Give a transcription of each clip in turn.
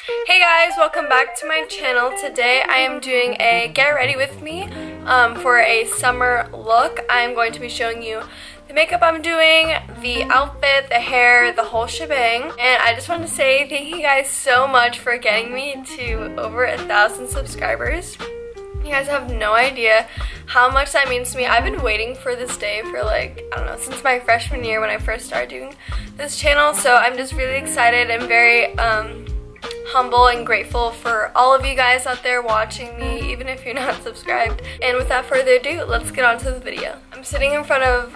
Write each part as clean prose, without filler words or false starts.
Hey guys, welcome back to my channel. Today I am doing a get ready with me for a summer look. I am going to be showing you the makeup I'm doing, the outfit, the hair, the whole shebang. And I just want to say thank you guys so much for getting me to over 1,000 subscribers. You guys have no idea how much that means to me. I've been waiting for this day for like, I don't know, since my freshman year when I first started doing this channel. So I'm just really excited and very humble and grateful for all of you guys out there watching me, even if you're not subscribed. And without further ado, let's get on to the video. I'm sitting in front of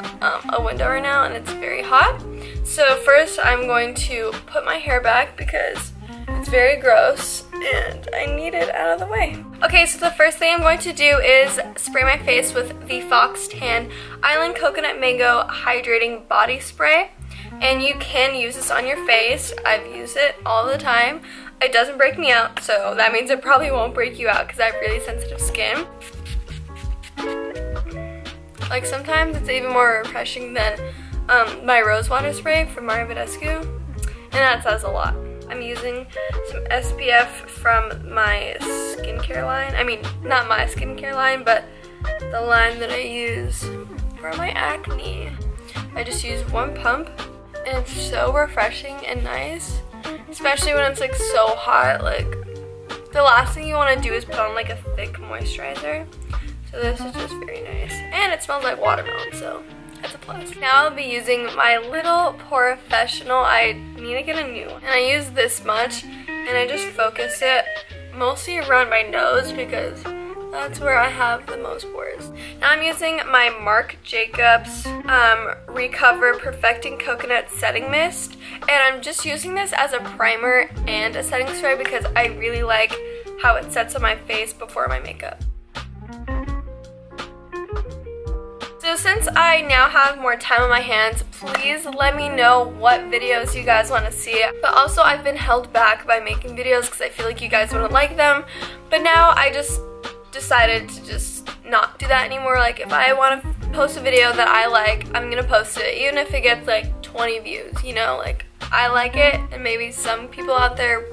a window right now and it's very hot. So first I'm going to put my hair back because it's very gross and I need it out of the way. Okay, so the first thing I'm going to do is spray my face with the Fox Tan Island Coconut Mango Hydrating Body Spray. And you can use this on your face. I've used it all the time. It doesn't break me out, so that means it probably won't break you out because I have really sensitive skin. Like sometimes it's even more refreshing than my rose water spray from Mario Badescu, and that says a lot. I'm using some SPF from my skincare line. I mean, not my skincare line, but the line that I use for my acne. I just use one pump, and it's so refreshing and nice. Especially when it's like so hot, like the last thing you want to do is put on like a thick moisturizer. So this is just very nice. And it smells like watermelon, so that's a plus. Now I'll be using my little Porefessional. I need to get a new one. And I use this much and I just focus it mostly around my nose because that's where I have the most pores. Now I'm using my Marc Jacobs Recover Perfecting Coconut Setting Mist. And I'm just using this as a primer and a setting spray because I really like how it sets on my face before my makeup. So since I now have more time on my hands, please let me know what videos you guys want to see. But also I've been held back by making videos because I feel like you guys wouldn't like them. But now I just decided to just not do that anymore. Like if I want to post a video that I like, I'm gonna post it even if it gets like 20 views, you know, like I like it and maybe some people out there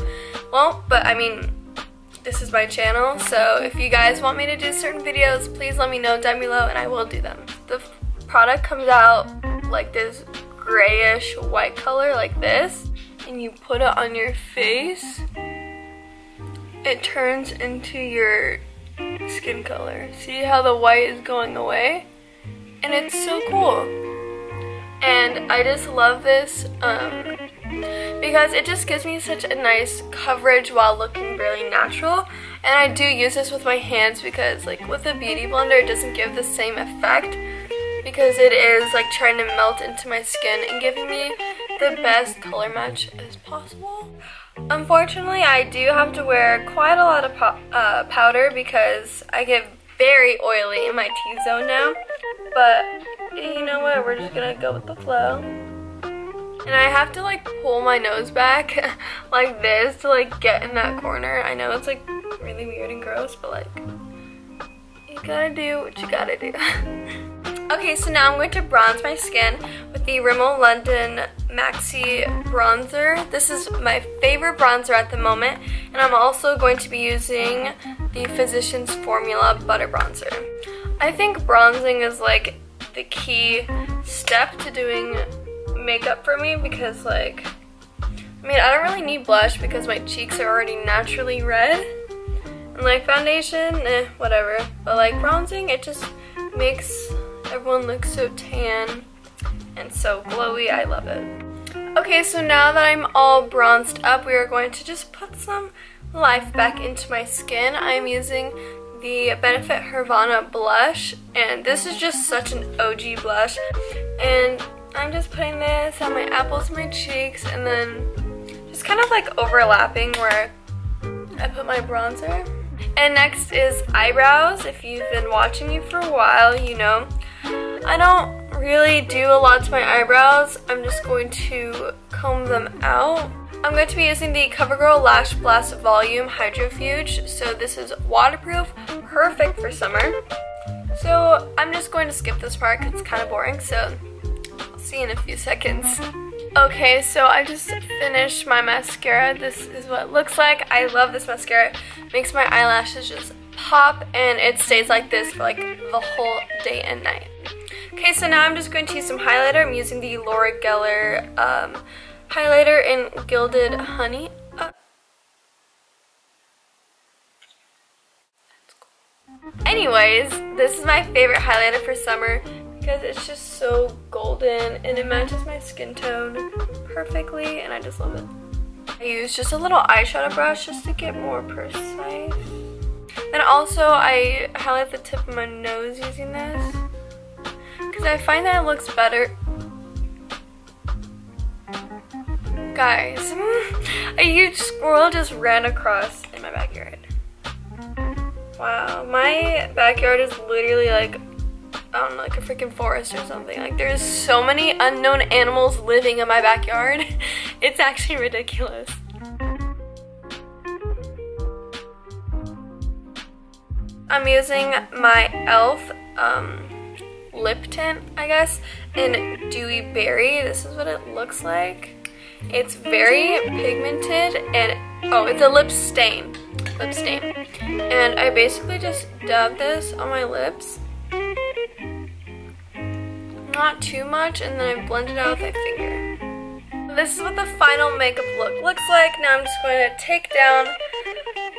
won't, but I mean this is my channel, so if you guys want me to do certain videos, please let me know down below and I will do them. The product comes out like this grayish white color like this, and you put it on your face, it turns into your skin color. See how the white is going away? And it's so cool. And I just love this because it just gives me such a nice coverage while looking really natural. And I do use this with my hands because like with a beauty blender it doesn't give the same effect because it is like trying to melt into my skin and giving me the best color match as possible. Unfortunately, I do have to wear quite a lot of powder because I get very oily in my T-zone now. But you know what, we're just gonna go with the flow. And I have to like pull my nose back like this to like get in that corner. I know it's like really weird and gross, but like you gotta do what you gotta do. Okay, so now I'm going to bronze my skin with the Rimmel London Maxi bronzer. This is my favorite bronzer at the moment, and I'm also going to be using the Physicians Formula Butter Bronzer. I think bronzing is like the key step to doing makeup for me because like, I mean I don't really need blush because my cheeks are already naturally red. And like foundation, whatever. But like bronzing, it just makes everyone looks so tan and so glowy. I love it. Okay, so now that I'm all bronzed up, we are going to just put some life back into my skin. I'm using the Benefit Hervana blush, and this is just such an OG blush. And I'm just putting this on my apples and my cheeks, and then just kind of like overlapping where I put my bronzer. And next is eyebrows. If you've been watching me for a while, you know I don't really do a lot to my eyebrows. I'm just going to comb them out. I'm going to be using the CoverGirl Lash Blast Volume Hydrofuge. So this is waterproof, perfect for summer. So I'm just going to skip this part because it's kind of boring. So I'll see you in a few seconds. Okay, so I just finished my mascara. This is what it looks like. I love this mascara. It makes my eyelashes just pop, and it stays like this for like the whole day and night. Okay, so now I'm just going to use some highlighter. I'm using the Laura Geller highlighter in Gilded Honey. Anyways, this is my favorite highlighter for summer because it's just so golden and it matches my skin tone perfectly, and I just love it. I use just a little eyeshadow brush just to get more precise. And also I highlight the tip of my nose using this because I find that it looks better. Guys, a huge squirrel just ran across in my backyard. Wow, my backyard is literally like, I don't know, like a freaking forest or something. Like, there's so many unknown animals living in my backyard. It's actually ridiculous. I'm using my e.l.f. lip tint, I guess, in Dewy Berry. This is what it looks like. It's very pigmented, and oh, it's a lip stain. And I basically just dab this on my lips, not too much, and then I blend it out with my finger. This is what the final makeup look looks like. Now I'm just going to take down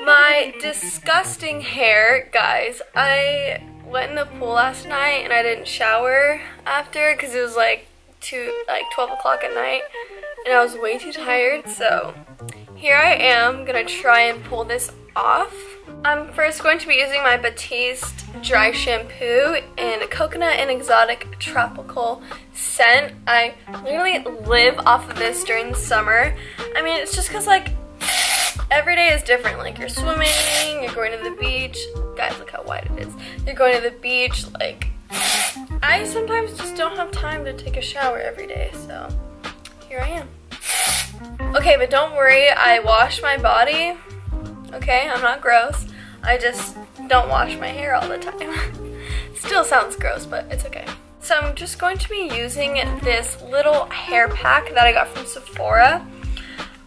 my disgusting hair. Guys, I went in the pool last night and I didn't shower after because it was like 12 o'clock at night and I was way too tired, so here I am gonna try and pull this off. I'm first going to be using my Batiste dry shampoo in Coconut and Exotic Tropical scent. I literally live off of this during the summer. I mean, it's just because like every day is different. Like, you're swimming, you're going to the beach. Guys, look how wide it is. You're going to the beach. Like, I sometimes just don't have time to take a shower every day, so here I am. Okay, but don't worry, I wash my body. Okay, I'm not gross. I just don't wash my hair all the time. Still sounds gross, but it's okay. So I'm just going to be using this little hair pack that I got from Sephora.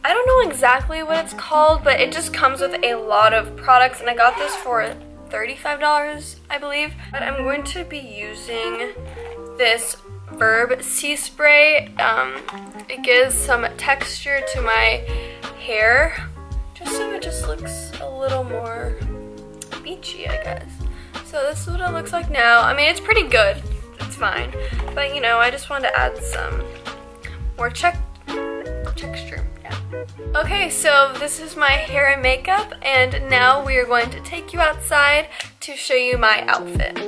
I don't know exactly what it's called, but it just comes with a lot of products, and I got this for $35, I believe. But I'm going to be using this Verb Sea Spray. It gives some texture to my hair, just so it just looks a little more beachy, I guess. So this is what it looks like now. I mean, it's pretty good. It's fine. But, you know, I just wanted to add some more texture. Yeah. Okay, so this is my hair and makeup, and now we are going to take you outside to show you my outfit.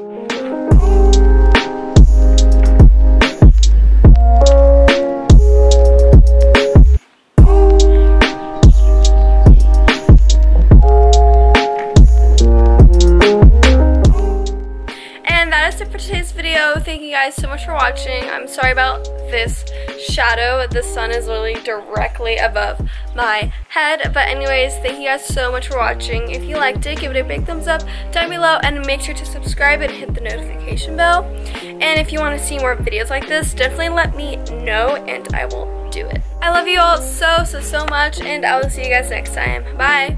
For today's video, thank you guys so much for watching. I'm sorry about this shadow. The sun is literally directly above my head, but anyways, thank you guys so much for watching. If you liked it, give it a big thumbs up down below and make sure to subscribe and hit the notification bell. And if you want to see more videos like this, definitely let me know and I will do it. I love you all so much, and I will see you guys next time. Bye.